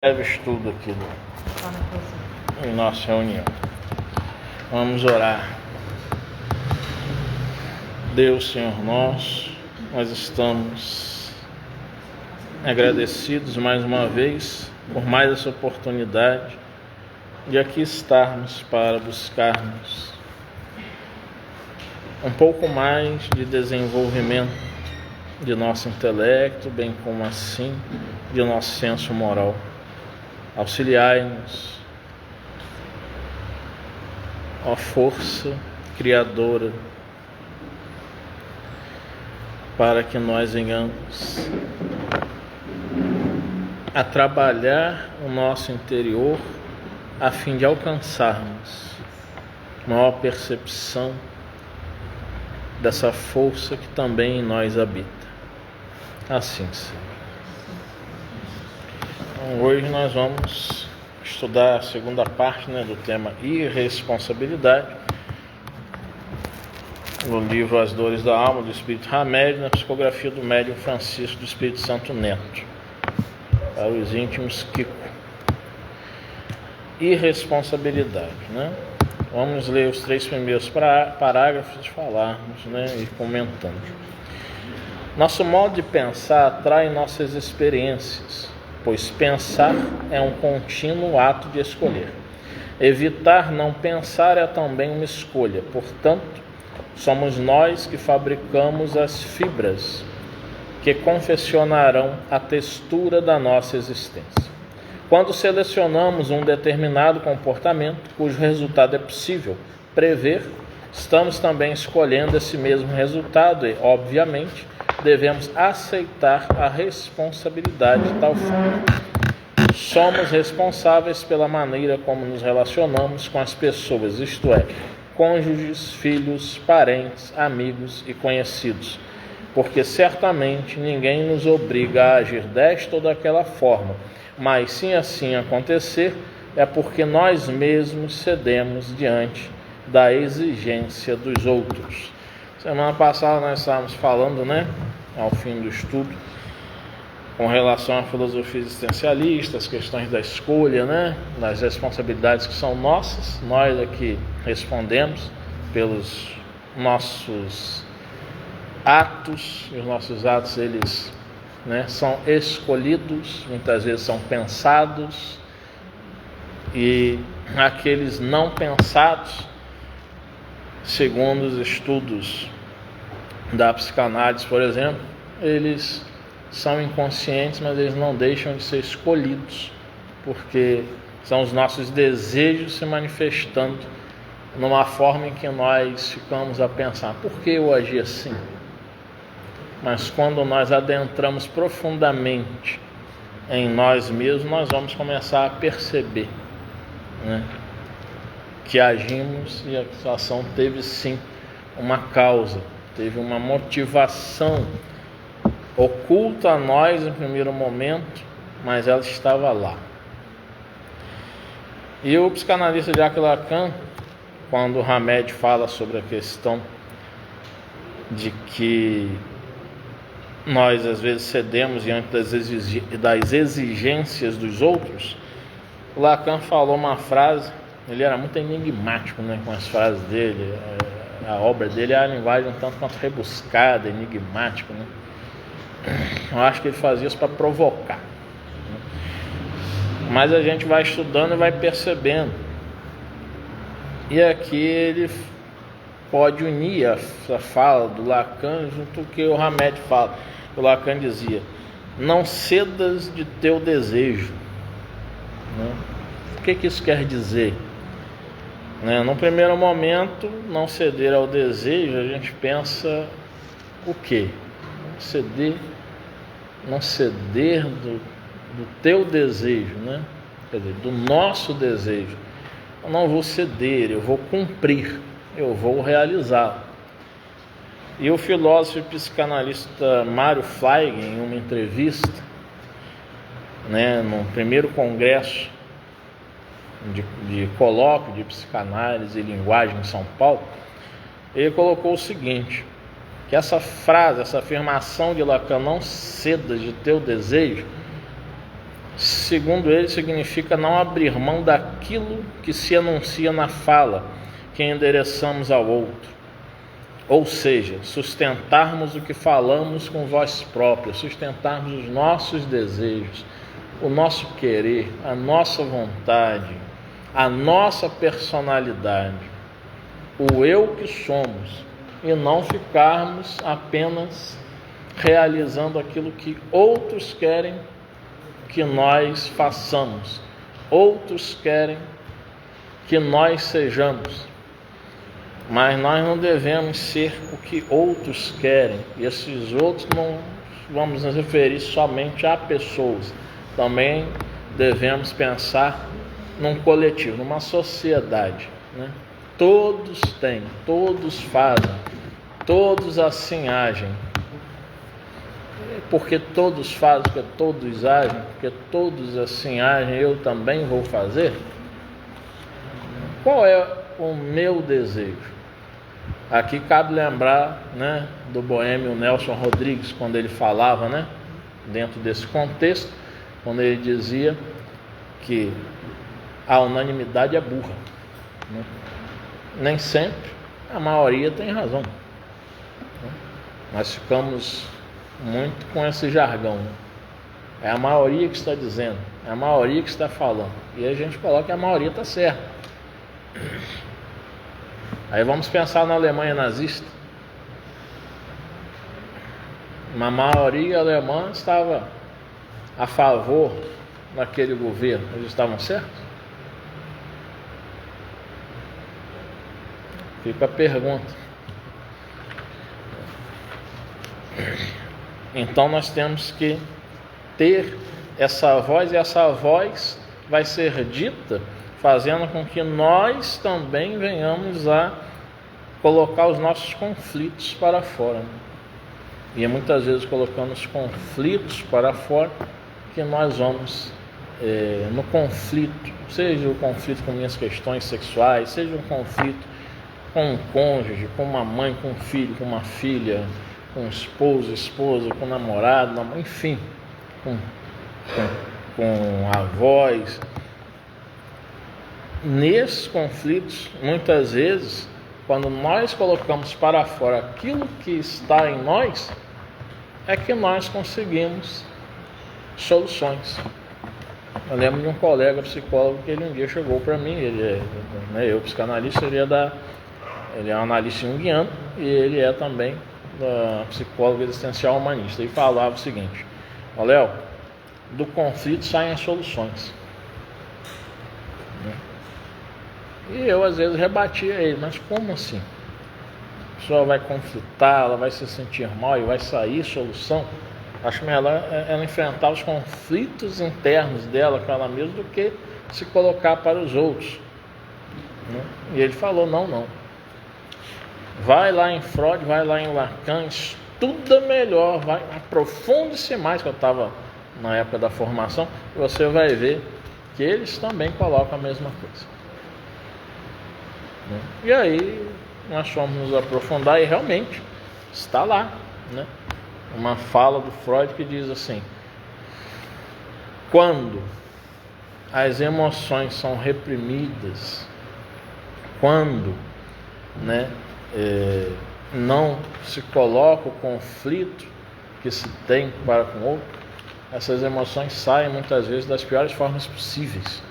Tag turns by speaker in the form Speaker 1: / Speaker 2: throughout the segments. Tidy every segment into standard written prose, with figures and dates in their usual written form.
Speaker 1: Breve estudo aqui em nossa reunião. Vamos orar. Deus, Senhor nosso, nós estamos agradecidos mais uma vez por mais essa oportunidade de aqui estarmos para buscarmos um pouco mais de desenvolvimento de nosso intelecto, bem como assim de nosso senso moral. Auxiliai-nos, ó força criadora, para que nós venhamos a trabalhar o nosso interior a fim de alcançarmos maior percepção dessa força que também em nós habita. Assim seja. Então, hoje nós vamos estudar a segunda parte do tema irresponsabilidade, no livro As Dores da Alma, do Espírito Hamed, na psicografia do médium Francisco do Espírito Santo Neto, para os íntimos Kiko. Irresponsabilidade, Vamos ler os 3 primeiros parágrafos, falarmos, e comentando. Nosso modo de pensar atrai nossas experiências, pois pensar é um contínuo ato de escolher. Evitar não pensar é também uma escolha. Portanto, somos nós que fabricamos as fibras que confeccionarão a textura da nossa existência. Quando selecionamos um determinado comportamento, cujo resultado é possível prever, estamos também escolhendo esse mesmo resultado e, obviamente, devemos aceitar a responsabilidade de tal forma. Somos responsáveis pela maneira como nos relacionamos com as pessoas, isto é, cônjuges, filhos, parentes, amigos e conhecidos, porque certamente ninguém nos obriga a agir desta ou daquela forma, mas se assim acontecer, é porque nós mesmos cedemos diante da exigência dos outros. Semana passada nós estávamos falando, ao fim do estudo, com relação à filosofia existencialista, as questões da escolha, das responsabilidades que são nossas. Nós aqui respondemos pelos nossos atos, e os nossos atos, eles são escolhidos, muitas vezes são pensados, e aqueles não pensados, segundo os estudos da psicanálise, por exemplo, eles são inconscientes, mas eles não deixam de ser escolhidos, porque são os nossos desejos se manifestando numa forma em que nós ficamos a pensar: por que eu agi assim? Mas quando nós adentramos profundamente em nós mesmos, nós vamos começar a perceber que agimos e a situação teve sim uma causa, teve uma motivação oculta a nós em primeiro momento, mas ela estava lá. E o psicanalista Jacques Lacan, quando o Hamed fala sobre a questão de que nós às vezes cedemos diante das exigências dos outros, o Lacan falou uma frase. Ele era muito enigmático com as frases dele. A obra dele é a linguagem um tanto quanto rebuscada, enigmática. Eu acho que ele fazia isso para provocar. Mas a gente vai estudando e vai percebendo. E aqui ele pode unir a fala do Lacan junto com o que o Hamed fala. O Lacan dizia: não cedas de teu desejo. O que isso quer dizer? No primeiro momento, não ceder ao desejo, a gente pensa o quê? Não ceder do teu desejo, Quer dizer, do nosso desejo. Eu não vou ceder, eu vou cumprir, eu vou realizar. E o filósofo e psicanalista Mário Fleig, em uma entrevista, no primeiro congresso de colóquio de psicanálise e linguagem em São Paulo, ele colocou o seguinte: que essa frase, essa afirmação de Lacan, não ceda de teu desejo, segundo ele, significa não abrir mão daquilo que se anuncia na fala que endereçamos ao outro. Ou seja, sustentarmos o que falamos com voz própria, sustentarmos os nossos desejos, o nosso querer, a nossa vontade, a nossa personalidade, o eu que somos, e não ficarmos apenas realizando aquilo que outros querem que nós façamos, outros querem que nós sejamos, mas nós não devemos ser o que outros querem. E esses outros não vamos nos referir somente a pessoas, também devemos pensar num coletivo, numa sociedade, né? Todos têm, todos fazem, todos assim agem. Porque todos fazem, porque todos agem, porque todos assim agem, eu também vou fazer? Qual é o meu desejo? Aqui cabe lembrar, né, do boêmio Nelson Rodrigues, quando ele falava, né, dentro desse contexto, quando ele dizia que a unanimidade é burra, né? Nem sempre a maioria tem razão, né? Nós ficamos muito com esse jargão, né? É a maioria que está dizendo, é a maioria que está falando, e a gente coloca que a maioria está certa. Aí vamos pensar na Alemanha nazista. Uma maioria alemã estava a favor daquele governo. Eles estavam certos? Fica a pergunta. Então nós temos que ter essa voz, e essa voz vai ser dita fazendo com que nós também venhamos a colocar os nossos conflitos para fora, né? E muitas vezes colocando os conflitos para fora que nós vamos no conflito, seja o conflito com minhas questões sexuais, seja um conflito com um cônjuge, com uma mãe, com um filho, com uma filha, com esposo, esposa, com namorado, enfim, com avós. Nesses conflitos, muitas vezes, quando nós colocamos para fora aquilo que está em nós, é que nós conseguimos soluções. Eu lembro de um colega psicólogo que ele um dia chegou para mim, eu psicanalista, ele é um analista junguiano e ele é também psicólogo existencial humanista. Ele falava o seguinte: ó, Léo, do conflito saem as soluções. E eu às vezes rebatia ele, mas como assim? A pessoa vai conflitar, ela vai se sentir mal e vai sair solução? Acho melhor ela enfrentar os conflitos internos dela com ela mesma do que se colocar para os outros, né? E ele falou, não. Vai lá em Freud, vai lá em Lacan, estuda melhor, aprofunde-se mais, que eu estava na época da formação, e você vai ver que eles também colocam a mesma coisa. E aí nós fomos nos aprofundar e realmente está lá, né? Uma fala do Freud que diz assim: quando as emoções são reprimidas, quando, né, não se coloca o conflito que se tem para com o outro, essas emoções saem muitas vezes das piores formas possíveis.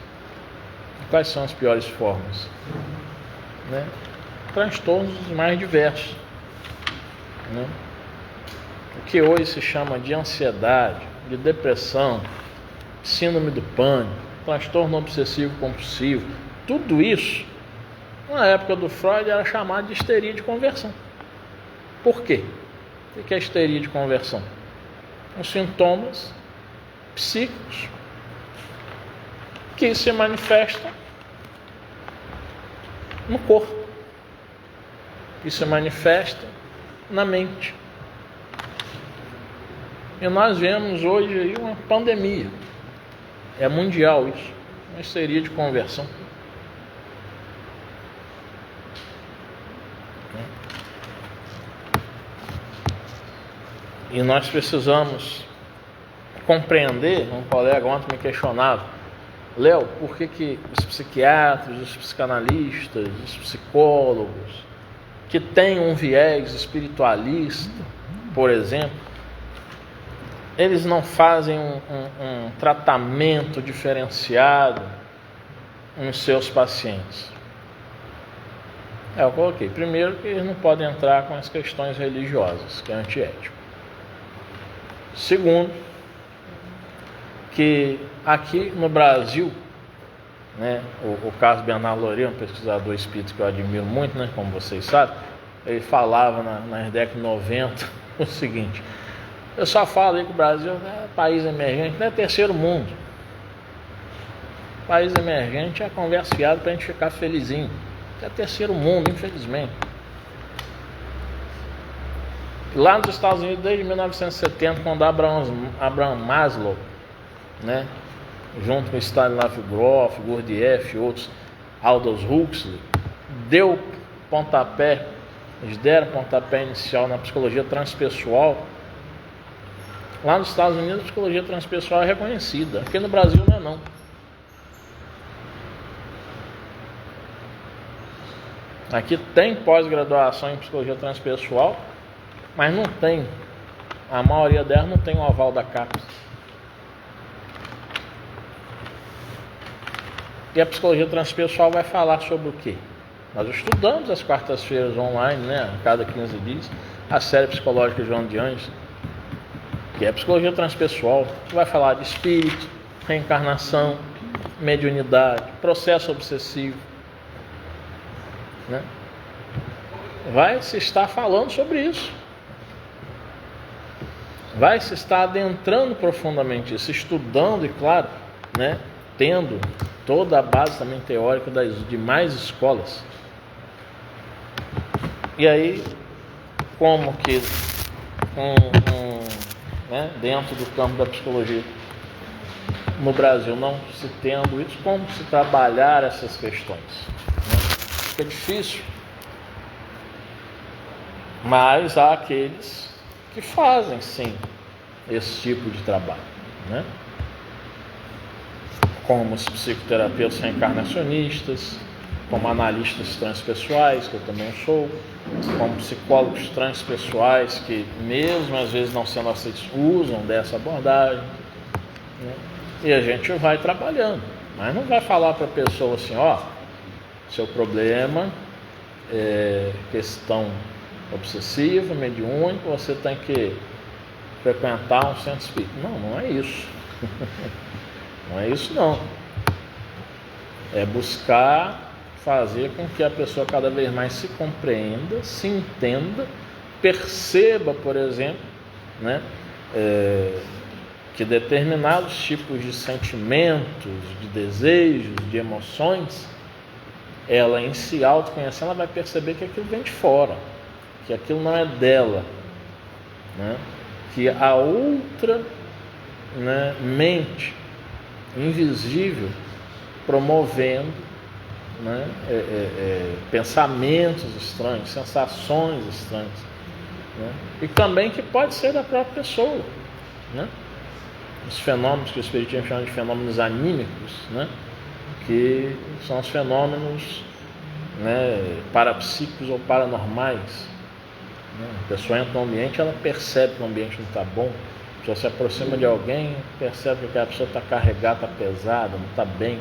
Speaker 1: Quais são as piores formas? Né? Transtornos mais diversos, né? O que hoje se chama de ansiedade, de depressão, síndrome do pânico, transtorno obsessivo compulsivo, tudo isso na época do Freud era chamado de histeria de conversão. Por quê? O que é histeria de conversão? Os sintomas psíquicos que se manifestam no corpo, que se manifesta na mente. E nós vemos hoje aí uma pandemia, é mundial isso, uma histeria de conversão. E nós precisamos compreender. Um colega ontem me questionava: Léo, por que os psiquiatras, os psicanalistas, os psicólogos que têm um viés espiritualista, por exemplo, eles não fazem um tratamento diferenciado nos seus pacientes? Eu coloquei, primeiro, que eles não podem entrar com as questões religiosas, que é antiético. Segundo, que aqui no Brasil, né, o Carlos Bernardo Loureiro, um pesquisador espírita que eu admiro muito, né, como vocês sabem, ele falava na década de 90 o seguinte: eu só falo aí que o Brasil é país emergente, não é terceiro mundo. País emergente é conversa fiada para a gente ficar felizinho. É terceiro mundo, infelizmente. Lá nos Estados Unidos, desde 1970, quando Abraham Maslow, né, junto com Stanislav Grof, Gurdjieff e outros, Aldous Huxley, eles deram pontapé inicial na psicologia transpessoal. Lá nos Estados Unidos, a psicologia transpessoal é reconhecida. Aqui no Brasil não é não. Aqui tem pós-graduação em psicologia transpessoal, mas não tem, a maioria delas não tem o aval da CAPES. E a psicologia transpessoal vai falar sobre o quê? Nós estudamos às quartas-feiras online, né, a cada 15 dias, a série psicológica de João de Anjos, que é a psicologia transpessoal, que vai falar de espírito, reencarnação, mediunidade, processo obsessivo, né? Vai se estar falando sobre isso, vai se estar adentrando profundamente isso, estudando e, claro, né, tendo toda a base também teórica das demais escolas. E aí, como que né, dentro do campo da psicologia no Brasil não se tendo isso, como se trabalhar essas questões, né? Fica difícil, mas há aqueles que fazem sim esse tipo de trabalho, né? Como os psicoterapeutas reencarnacionistas, como analistas transpessoais, que eu também sou, como psicólogos transpessoais, que mesmo às vezes não sendo aceitos, usam dessa abordagem, né? E a gente vai trabalhando, mas não vai falar para a pessoa assim: ó, seu problema é questão obsessiva, mediúnica, você tem que frequentar um centro espírita. Não é isso. Não é isso não. É buscar fazer com que a pessoa cada vez mais se compreenda, se entenda, perceba, por exemplo, né, que determinados tipos de sentimentos, de desejos, de emoções, ela em se autoconhecendo, ela vai perceber que aquilo vem de fora, que aquilo não é dela, né? Que a outra, né, mente invisível promovendo, né, pensamentos estranhos, sensações estranhas, né? E também que pode ser da própria pessoa, né? Os fenômenos que o espiritismo chama de fenômenos anímicos, né, que são os fenômenos, né, parapsíquicos ou paranormais, né? A pessoa entra no ambiente, ela percebe que o ambiente não está bom. A pessoa se aproxima de alguém, percebe que a pessoa está carregada, está pesada, não está bem.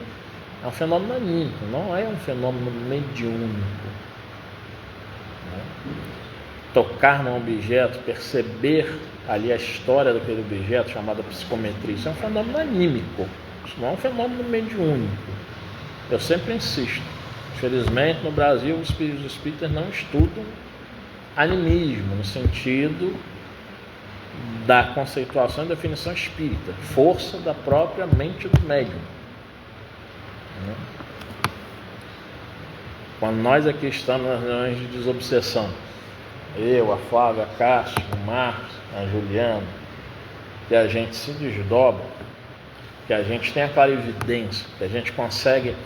Speaker 1: É um fenômeno anímico, não é um fenômeno mediúnico, né? Tocar num objeto, perceber ali a história daquele objeto, chamada psicometria, isso é um fenômeno anímico, isso não é um fenômeno mediúnico. Eu sempre insisto, infelizmente no Brasil os espíritas não estudam animismo no sentido da conceituação e definição espírita, força da própria mente do médium, né? Quando nós aqui estamos nas reuniões de desobsessão, eu, a Flávia, a Cássio, o Marcos, a Juliana, que a gente se desdobra, que a gente tem a clarividência, que a gente consegue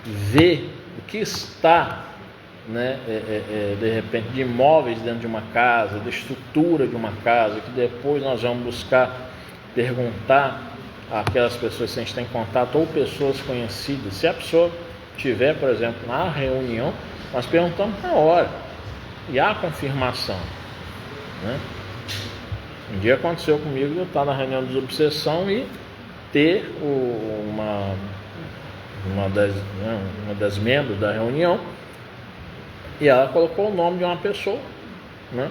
Speaker 1: ver o que está, né, de repente, de imóveis dentro de uma casa, da estrutura de uma casa, que depois nós vamos buscar perguntar àquelas pessoas se a gente tem contato ou pessoas conhecidas. Se a pessoa tiver, por exemplo, na reunião, nós perguntamos na hora e há confirmação, né? Um dia aconteceu comigo eu estar na reunião de obsessão e ter uma das membros da reunião, e ela colocou o nome de uma pessoa, né?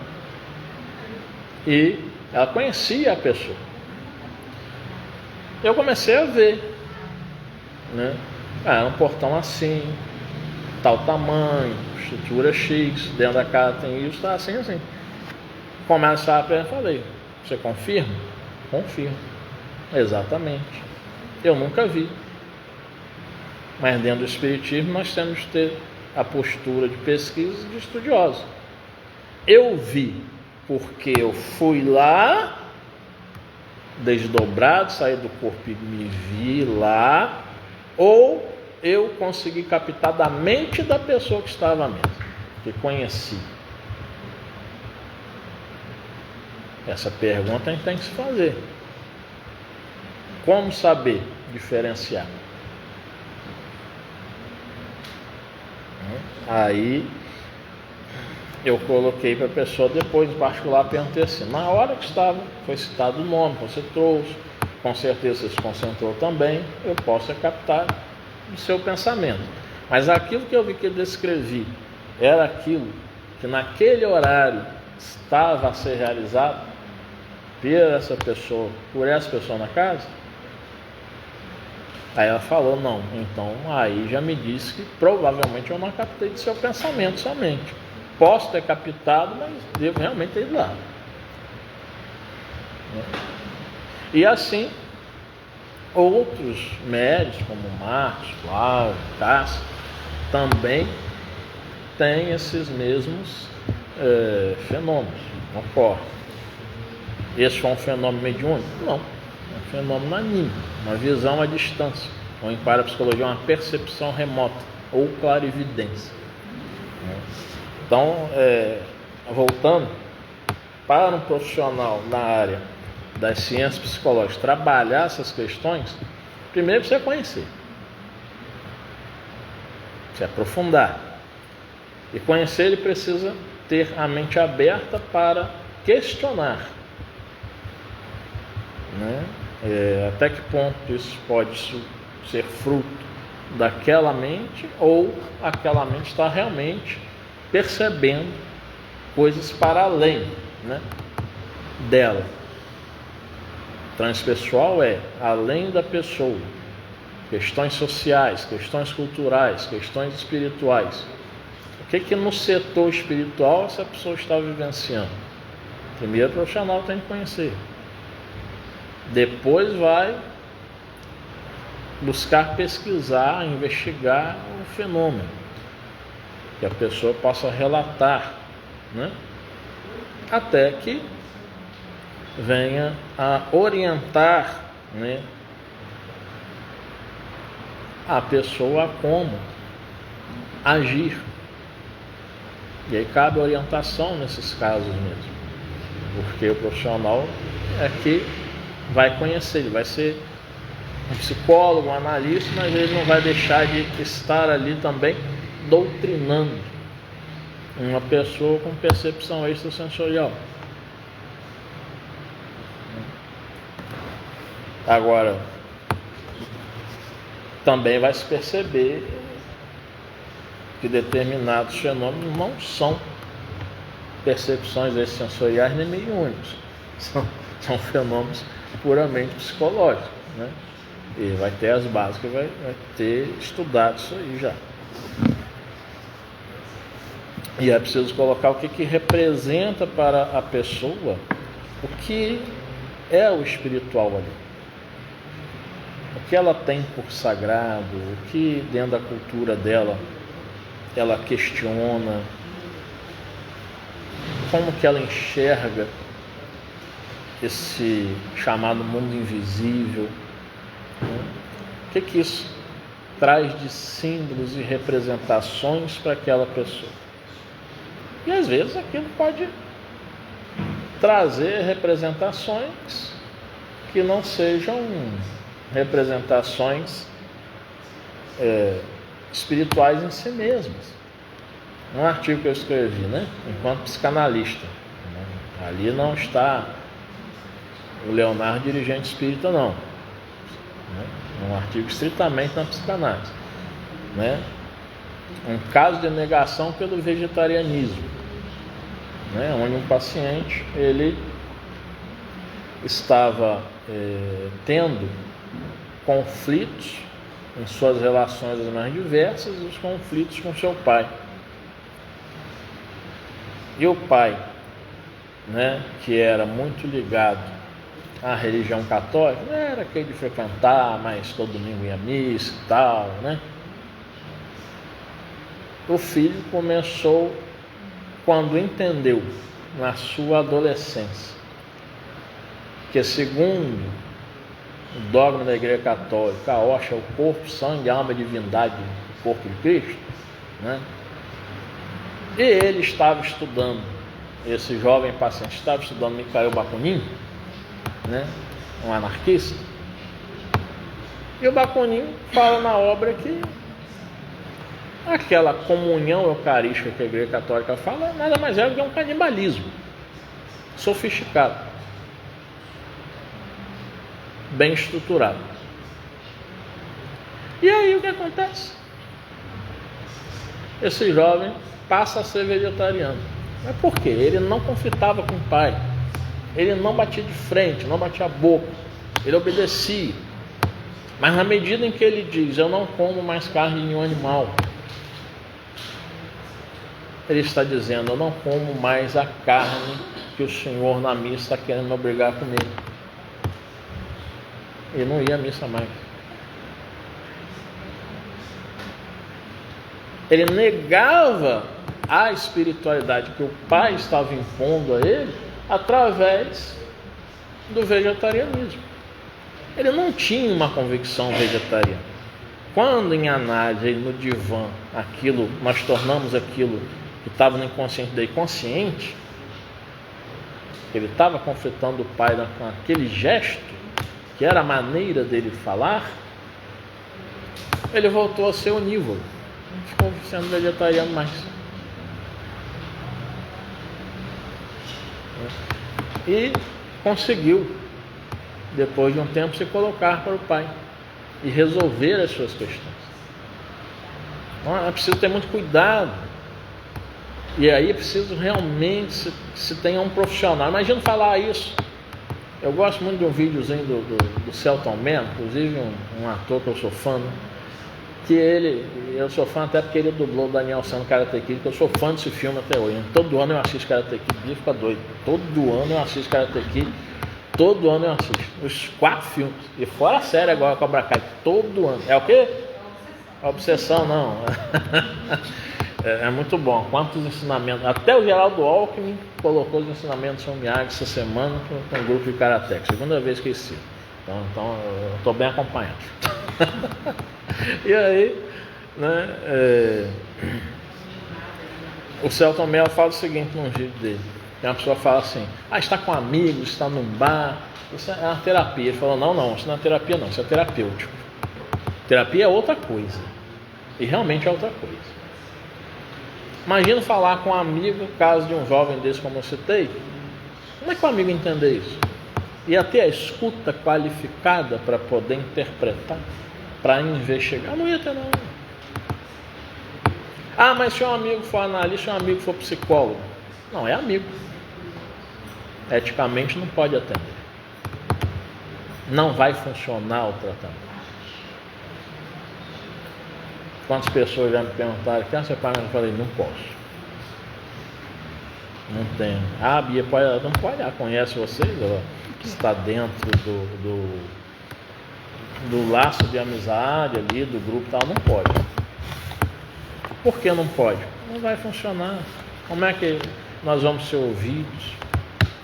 Speaker 1: E ela conhecia a pessoa. Eu comecei a ver, né? Era um portão assim, tal tamanho, estrutura X, dentro da casa tem isso, tá assim. Começa a perguntar, falei, você confirma? Confirmo. Exatamente. Eu nunca vi. Mas dentro do Espiritismo nós temos que ter a postura de pesquisa de estudioso. Eu vi porque eu fui lá, desdobrado, saí do corpo e me vi lá, ou eu consegui captar da mente da pessoa que estava à mesa, que conheci. Essa pergunta a gente tem que se fazer. Como saber diferenciar? Aí eu coloquei para a pessoa depois, em particular, perguntei assim, na hora que foi citado o nome, você trouxe, com certeza você se concentrou também, eu posso captar o seu pensamento. Mas aquilo que eu vi que ele descrevi era aquilo que naquele horário estava a ser realizado por essa pessoa na casa? Aí ela falou, não, então aí já me disse que provavelmente eu não captei do seu pensamento somente. Posso ter captado, mas devo realmente ter ido lá. E assim, outros médios, como Marcos, Flávio, Cássio, também têm esses mesmos fenômenos, ocorrem. Esse foi um fenômeno mediúnico? Não, é um fenômeno anímico, uma visão à distância, ou em parapsicologia, uma percepção remota, ou clarividência. Então, voltando, para um profissional na área das ciências psicológicas trabalhar essas questões, primeiro precisa conhecer, precisa aprofundar, e conhecer ele precisa ter a mente aberta para questionar, né? Até que ponto isso pode ser fruto daquela mente, ou aquela mente está realmente percebendo coisas para além, né, dela. Transpessoal além da pessoa, questões sociais, questões culturais, questões espirituais. O que no setor espiritual essa pessoa está vivenciando? Primeiro o profissional tem que conhecer, depois vai buscar pesquisar, investigar o fenômeno, que a pessoa possa relatar, né? Até que venha a orientar, né, a pessoa a como agir. E aí cabe orientação nesses casos mesmo, porque o profissional é que vai conhecer, ele vai ser um psicólogo, um analista, mas ele não vai deixar de estar ali também doutrinando uma pessoa com percepção extrasensorial. Agora, também vai se perceber que determinados fenômenos não são percepções extrasensoriais nem mediúnicos, são fenômenos puramente psicológicos, né? E vai ter as bases que vai ter estudado isso aí já. E é preciso colocar o que representa para a pessoa o que é o espiritual ali. O que ela tem por sagrado, o que dentro da cultura dela ela questiona, como que ela enxerga esse chamado mundo invisível, né? O que isso traz de símbolos e representações para aquela pessoa. E às vezes aquilo pode trazer representações que não sejam representações espirituais em si mesmas. Um artigo que eu escrevi, enquanto psicanalista, ali não está o Leonardo dirigente espírita, não. É um artigo estritamente na psicanálise, um caso de negação pelo vegetarianismo, onde um paciente ele estava tendo conflitos em suas relações as mais diversas, e os conflitos com seu pai. E o pai, que era muito ligado à religião católica, não era aquele de frequentar, mas todo domingo ia à missa e tal, O filho começou, quando entendeu, na sua adolescência, que segundo o dogma da Igreja Católica, a hóstia é o corpo, sangue, alma e divindade do corpo de Cristo, E ele estava estudando, esse jovem paciente estava estudando Mikhail Bakunin, um anarquista, e o Bakunin fala na obra que aquela comunhão eucarística que a Igreja Católica fala nada mais é do que um canibalismo sofisticado, bem estruturado. E aí o que acontece? Esse jovem passa a ser vegetariano. Mas por quê? Ele não conflitava com o pai, ele não batia de frente, não batia a boca, ele obedecia. Mas na medida em que ele diz, eu não como mais carne de nenhum animal, ele está dizendo, eu não como mais a carne que o Senhor na missa está querendo me obrigar a comer. Ele não ia à missa mais. Ele negava a espiritualidade que o pai estava impondo a ele através do vegetarianismo. Ele não tinha uma convicção vegetariana. Quando em análise, no divã, nós tornamos aquilo que estava no inconsciente dele consciente, ele estava conflitando o pai com aquele gesto, que era a maneira dele falar, ele voltou a ser onívoro, não ficou sendo vegetariano mais. E conseguiu, depois de um tempo, se colocar para o pai e resolver as suas questões. Então, é preciso ter muito cuidado. E aí é preciso realmente se tenha um profissional. Imagina falar isso. Eu gosto muito de um videozinho do Celton Mello, inclusive um ator que eu sou fã, que eu sou fã até porque ele dublou o Daniel San no Karate Kid, que eu sou fã desse filme até hoje. Todo ano eu assisto Karate Kid, ele fica doido. Todo ano eu assisto Karate Kid, todo ano eu assisto. Os 4 filmes. E fora a série agora, Cobra Kai, todo ano. É o quê? Obsessão, não. É muito bom. Quantos ensinamentos. Até o Geraldo Alckmin colocou os ensinamentos do São Miyagi essa semana com um grupo de Karatê. Segunda vez que esse. Então eu estou bem acompanhado. E aí, o Celton Mello fala o seguinte num vídeo dele. Uma pessoa fala assim, está com amigos, está num bar, isso é uma terapia. Ele falou, não, isso não é terapia não, isso é terapêutico. Terapia é outra coisa. E realmente é outra coisa. Imagina falar com um amigo, no caso de um jovem desse como eu citei, como é que o amigo entender isso? Ia ter a escuta qualificada para poder interpretar, para investigar? Não ia ter não. Mas se um amigo for analista, se um amigo for psicólogo, não, é amigo. Eticamente não pode atender. Não vai funcionar o tratamento. Quantas pessoas já me perguntaram, você paga? Eu falei, não posso. Não tem. Bia, não pode, conhece vocês, está dentro do laço de amizade ali, do grupo e tal, não pode. Por que não pode? Não vai funcionar. Como é que nós vamos ser ouvidos?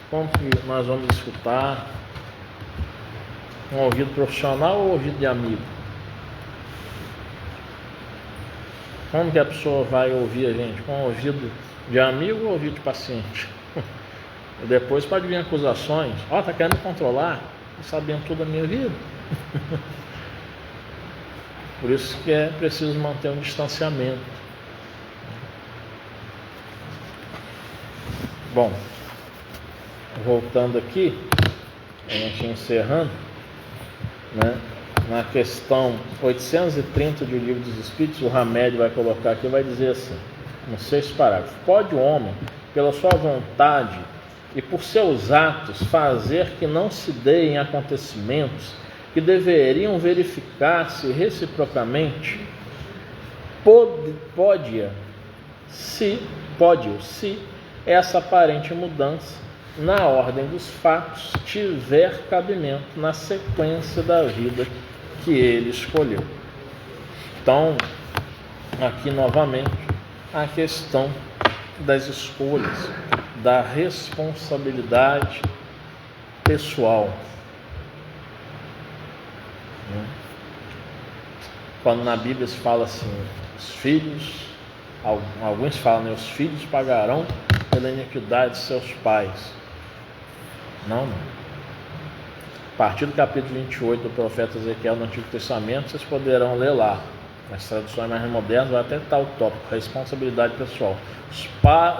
Speaker 1: Como que nós vamos escutar? Um ouvido profissional ou ouvido de amigo? Como que a pessoa vai ouvir a gente? Com ouvido de amigo ou ouvido de paciente? Depois pode vir acusações. Está querendo me controlar. sabendo tudo da minha vida. Por isso que é preciso manter um distanciamento. Bom, voltando aqui, a gente encerrando, né? Na questão 830 do Livro dos Espíritos, o Hamed vai colocar aqui, vai dizer assim, no 6º parágrafo: pode o homem, pela sua vontade e por seus atos, fazer que não se deem acontecimentos que deveriam verificar-se reciprocamente? Pode-o, se essa aparente mudança na ordem dos fatos tiver cabimento na sequência da vida que ele escolheu. Então, aqui novamente, a questão das escolhas, da responsabilidade pessoal. Quando na Bíblia se fala assim, os filhos, alguns falam, né, os filhos pagarão pela iniquidade de seus pais. Não. A partir do capítulo 28 do profeta Ezequiel no Antigo Testamento, vocês poderão ler lá. Nas traduções mais modernas vai até estar o tópico, responsabilidade pessoal.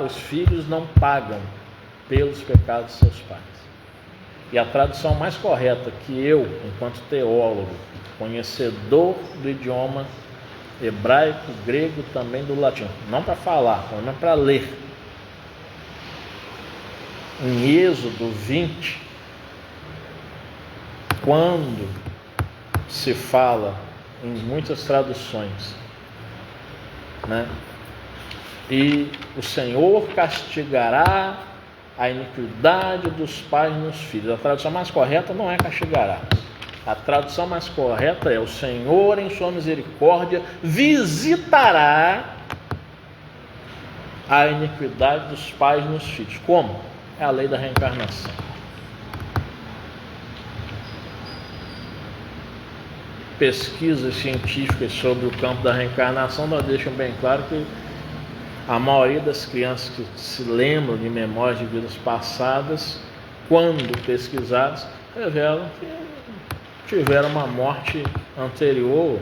Speaker 1: Os filhos não pagam pelos pecados de seus pais. E a tradução mais correta que eu, enquanto teólogo, conhecedor do idioma hebraico, grego, também do latim, não para falar, mas para ler, em Êxodo 20, quando se fala em muitas traduções, né? E o Senhor castigará a iniquidade dos pais nos filhos. A tradução mais correta não é castigará. A tradução mais correta é: o Senhor, em sua misericórdia, visitará a iniquidade dos pais nos filhos. Como? É a lei da reencarnação. Pesquisas científicas sobre o campo da reencarnação nós deixam bem claro que a maioria das crianças que se lembram de memórias de vidas passadas, quando pesquisadas, revelam que tiveram uma morte anterior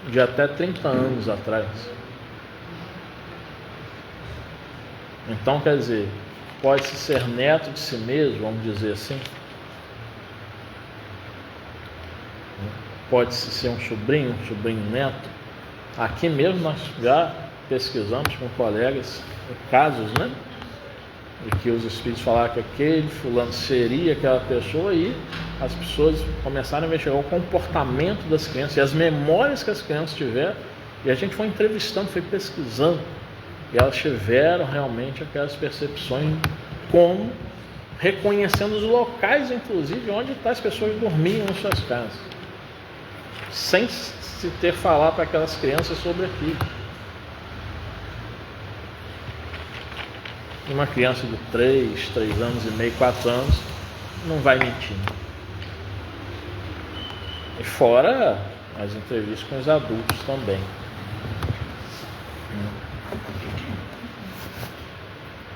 Speaker 1: de até 30 anos atrás. Então, quer dizer, pode-se ser neto de si mesmo, vamos dizer assim. Pode-se ser um sobrinho neto. Aqui mesmo nós já pesquisamos com colegas casos, né? De que os espíritos falaram que aquele fulano seria aquela pessoa, e as pessoas começaram a investigar o comportamento das crianças e as memórias que as crianças tiveram, e a gente foi entrevistando, foi pesquisando, e elas tiveram realmente aquelas percepções, como reconhecendo os locais, inclusive, onde as pessoas dormiam em suas casas, sem se ter falado para aquelas crianças sobre aquilo. Uma criança de 3 anos e meio, 4 anos, não vai mentir. E fora as entrevistas com os adultos também.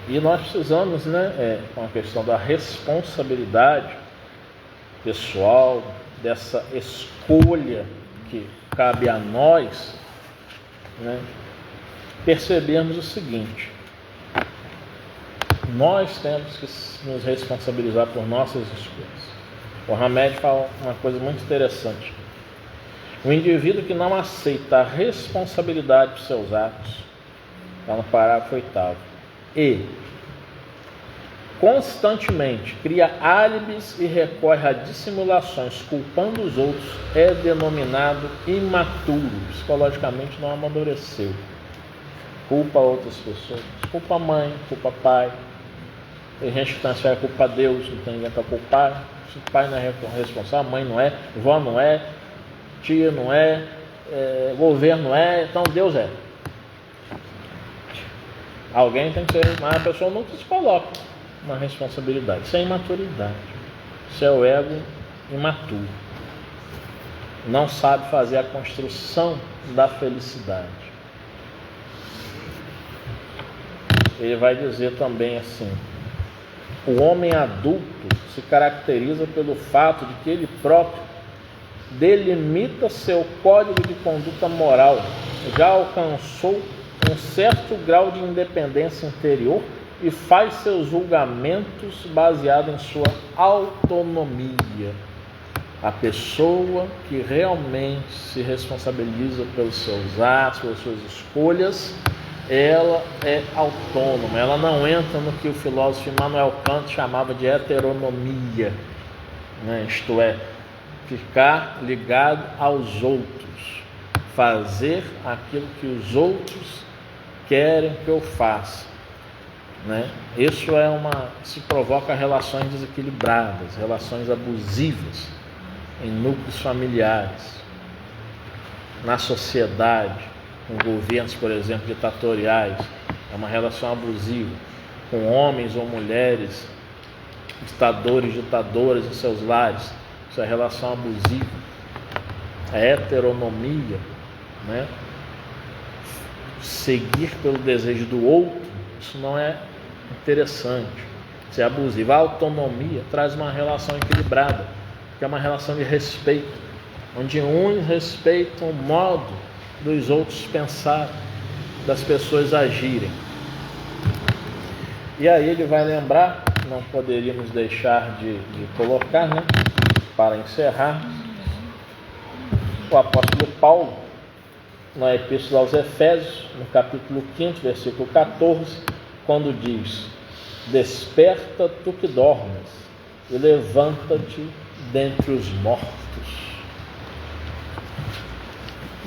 Speaker 1: E nós precisamos, né, com a questão da responsabilidade pessoal, dessa escolha que cabe a nós, né, percebermos o seguinte: nós temos que nos responsabilizar por nossas escolhas. O Hamed fala uma coisa muito interessante: o indivíduo que não aceita a responsabilidade por seus atos, está no parágrafo 8º, e constantemente cria álibis e recorre a dissimulações culpando os outros, é denominado imaturo, psicologicamente não amadureceu. Culpa outras pessoas, culpa a mãe, culpa pai. Tem gente que transfere a culpa a Deus, não tem ninguém para culpar. Se o pai não é responsável, a mãe não é, vó não é, tia não é, governo não é, então Deus é. Alguém tem que ser, mas a pessoa nunca se coloca na responsabilidade. Isso é imaturidade. Isso é o ego imaturo. Não sabe fazer a construção da felicidade. Ele vai dizer também assim: o homem adulto se caracteriza pelo fato de que ele próprio delimita seu código de conduta moral, já alcançou um certo grau de independência interior e faz seus julgamentos baseados em sua autonomia. A pessoa que realmente se responsabiliza pelos seus atos, pelas suas escolhas, ela é autônoma, ela não entra no que o filósofo Immanuel Kant chamava de heteronomia, né? Isto é, ficar ligado aos outros, fazer aquilo que os outros querem que eu faça, né? Isso se provoca relações desequilibradas, relações abusivas em núcleos familiares, na sociedade, com governos, por exemplo, ditatoriais. É uma relação abusiva com homens ou mulheres, ditadores, ditadoras em seus lares. Isso é relação abusiva. A heteronomia, né? Seguir pelo desejo do outro, isso não é interessante, isso é abusivo. A autonomia traz uma relação equilibrada, que é uma relação de respeito, onde uns respeitam o modo dos outros pensar, das pessoas agirem. E aí ele vai lembrar, não poderíamos deixar de colocar, né, para encerrar, o apóstolo Paulo, na Epístola aos Efésios, no capítulo 5, versículo 14, quando diz: desperta tu que dormes, e levanta-te dentre os mortos.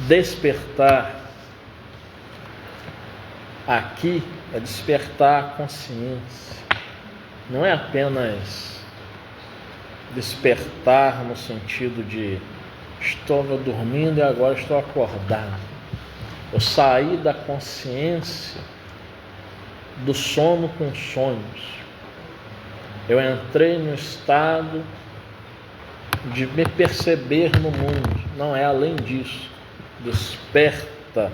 Speaker 1: Despertar aqui é despertar a consciência, não é apenas despertar no sentido de estou dormindo e agora estou acordado. Eu saí da consciência do sono com sonhos, eu entrei no estado de me perceber no mundo. Não é além disso. Desperta,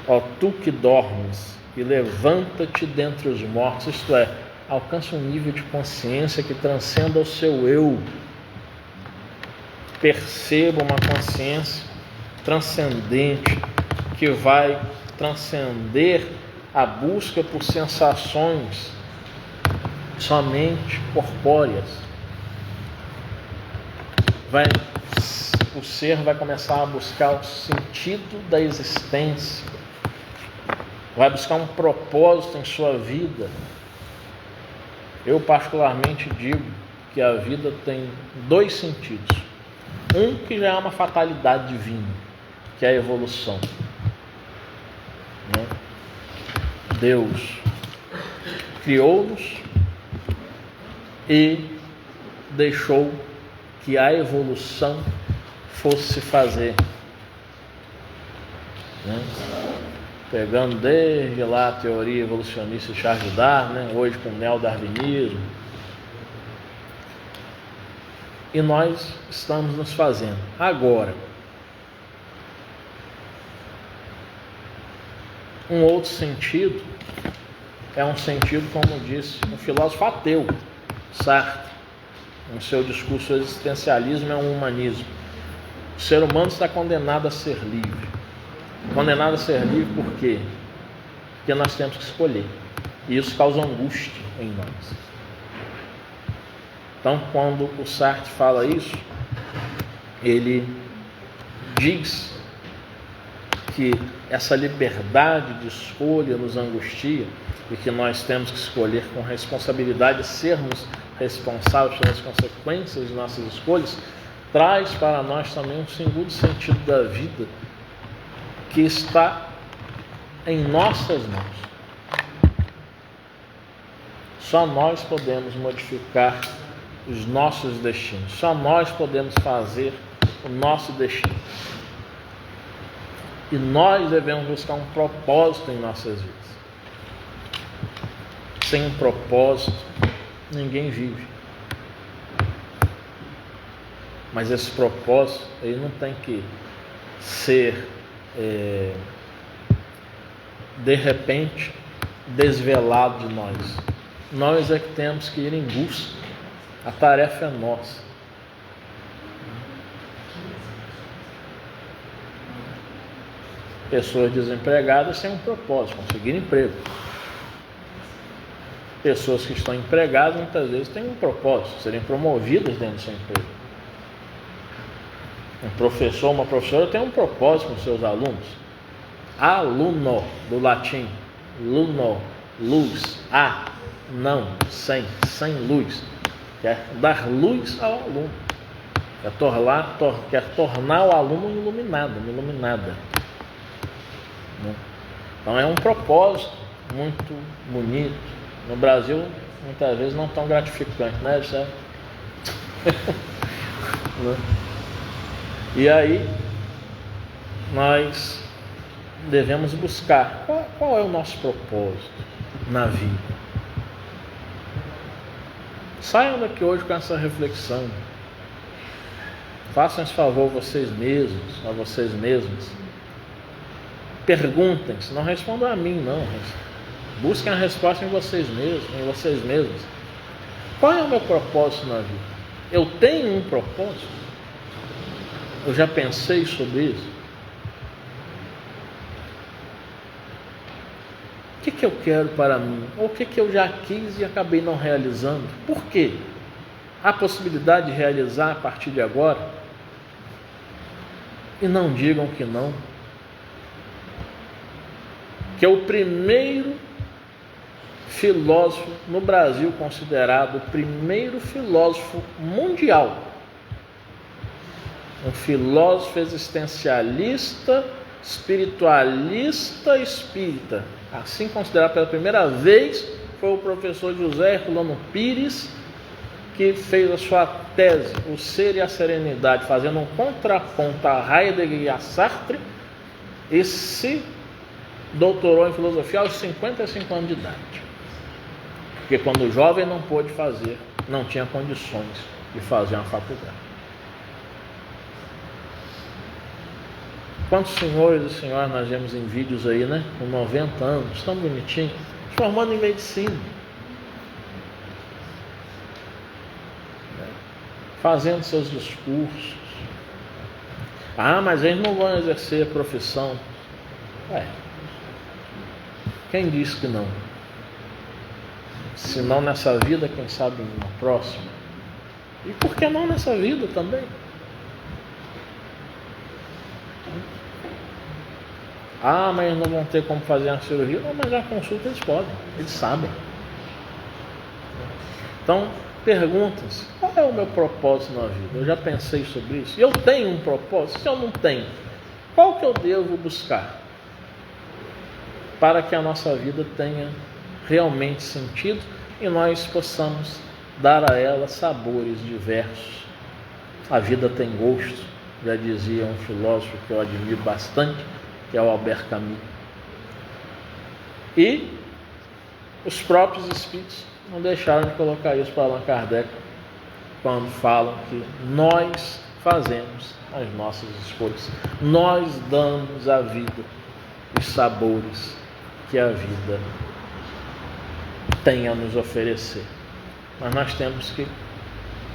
Speaker 1: ó tu que dormes, e levanta-te dentre os mortos. Isto é, alcança um nível de consciência que transcenda o seu eu. Perceba uma consciência transcendente que vai transcender a busca por sensações somente corpóreas. O ser vai começar a buscar o sentido da existência, vai buscar um propósito em sua vida. Eu particularmente digo que a vida tem dois sentidos. Um que já é uma fatalidade divina, que é a evolução, né? Deus criou-nos e deixou que a evolução fosse fazer, né? Pegando desde lá a teoria evolucionista de Charles Darwin, né? Hoje com o neodarwinismo, e nós estamos nos fazendo. Agora, um outro sentido é um sentido, como disse um filósofo ateu, Sartre, no seu discurso Existencialismo é um humanismo. O ser humano está condenado a ser livre. Condenado a ser livre por quê? Porque nós temos que escolher. E isso causa angústia em nós. Então, quando o Sartre fala isso, ele diz que essa liberdade de escolha nos angustia e que nós temos que escolher com responsabilidade, sermos responsáveis pelas consequências de nossas escolhas, traz para nós também um segundo sentido da vida que está em nossas mãos. Só nós podemos modificar os nossos destinos, só nós podemos fazer o nosso destino. E nós devemos buscar um propósito em nossas vidas. Sem um propósito, ninguém vive. Mas esse propósito, ele não tem que ser, de repente, desvelado de nós. Nós é que temos que ir em busca. A tarefa é nossa. Pessoas desempregadas têm um propósito, conseguir emprego. Pessoas que estão empregadas muitas vezes têm um propósito, serem promovidas dentro do seu emprego. Um professor, uma professora tem um propósito com seus alunos. Aluno, do latim, luno, luz, não, sem luz. Quer dar luz ao aluno. Quer tornar o aluno iluminado, uma iluminada. Então é um propósito muito bonito. No Brasil, muitas vezes não tão gratificante, né? E aí, nós devemos buscar qual é o nosso propósito na vida. Saiam daqui hoje com essa reflexão. Façam esse favor vocês mesmos, a vocês mesmos. Perguntem-se, não respondam a mim, não. Busquem a resposta em vocês mesmos, Qual é o meu propósito na vida? Eu tenho um propósito? Eu já pensei sobre isso? O que eu quero para mim? Ou o que eu já quis e acabei não realizando? Por quê? Há possibilidade de realizar a partir de agora? E não digam que não. Que é o primeiro filósofo no Brasil, considerado o primeiro filósofo mundial, um filósofo existencialista, espiritualista, espírita, assim considerado pela primeira vez, foi o professor José Herculano Pires, que fez a sua tese, O Ser e a Serenidade, fazendo um contraponto a Heidegger e a Sartre, e se doutorou em filosofia aos 55 anos de idade. Porque quando jovem não pôde fazer, não tinha condições de fazer uma faculdade. Quantos senhores e senhoras nós vemos em vídeos aí, né? Com 90 anos, tão bonitinho, formando em medicina, fazendo seus discursos. Mas eles não vão exercer a profissão. Quem disse que não? Se não nessa vida, quem sabe na próxima? E por que não nessa vida também? Mas eles não vão ter como fazer uma cirurgia. Não, mas a consulta eles podem, eles sabem. Então, pergunta-se, qual é o meu propósito na vida? Eu já pensei sobre isso. Eu tenho um propósito? Se eu não tenho, qual que eu devo buscar? Para que a nossa vida tenha realmente sentido e nós possamos dar a ela sabores diversos. A vida tem gosto, já dizia um filósofo que eu admiro bastante, que é o Albert Camus. E os próprios espíritos não deixaram de colocar isso para Allan Kardec, quando falam que nós fazemos as nossas escolhas, nós damos à vida os sabores que a vida tem a nos oferecer. Mas nós temos que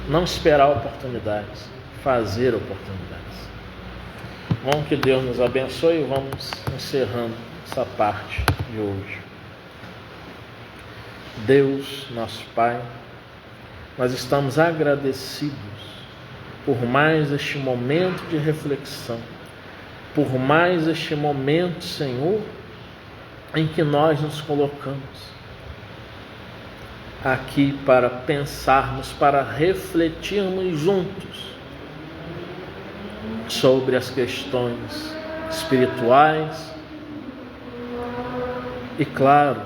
Speaker 1: não esperar oportunidades, fazer oportunidades. Bom, que Deus nos abençoe e vamos encerrando essa parte de hoje. Deus, nosso Pai, nós estamos agradecidos por mais este momento de reflexão, por mais este momento, Senhor, em que nós nos colocamos aqui para pensarmos, para refletirmos juntos sobre as questões espirituais e, claro,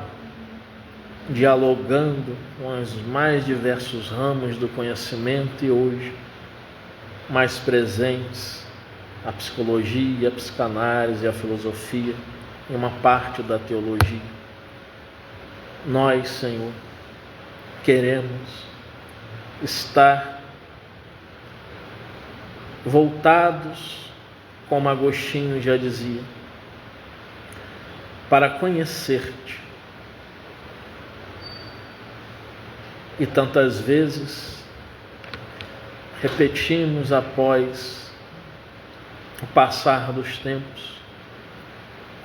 Speaker 1: dialogando com os mais diversos ramos do conhecimento e hoje mais presentes a psicologia, a psicanálise e a filosofia e uma parte da teologia. Nós, Senhor, queremos estar voltados, como Agostinho já dizia, para conhecer-te, E tantas vezes repetimos após o passar dos tempos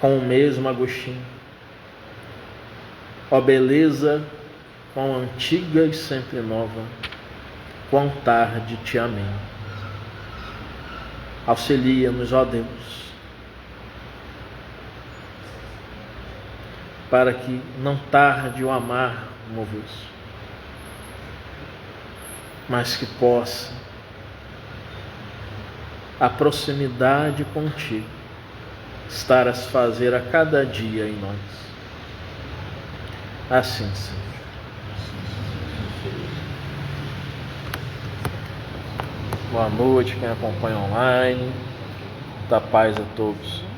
Speaker 1: com o mesmo Agostinho: ó beleza, quão antiga e sempre nova, quão tarde te amei. Auxilia-nos, ó Deus, para que não tarde o amar, mover-se, mas que possa a proximidade contigo estar a se fazer a cada dia em nós. Assim seja. Boa noite, quem acompanha online. Da paz a todos.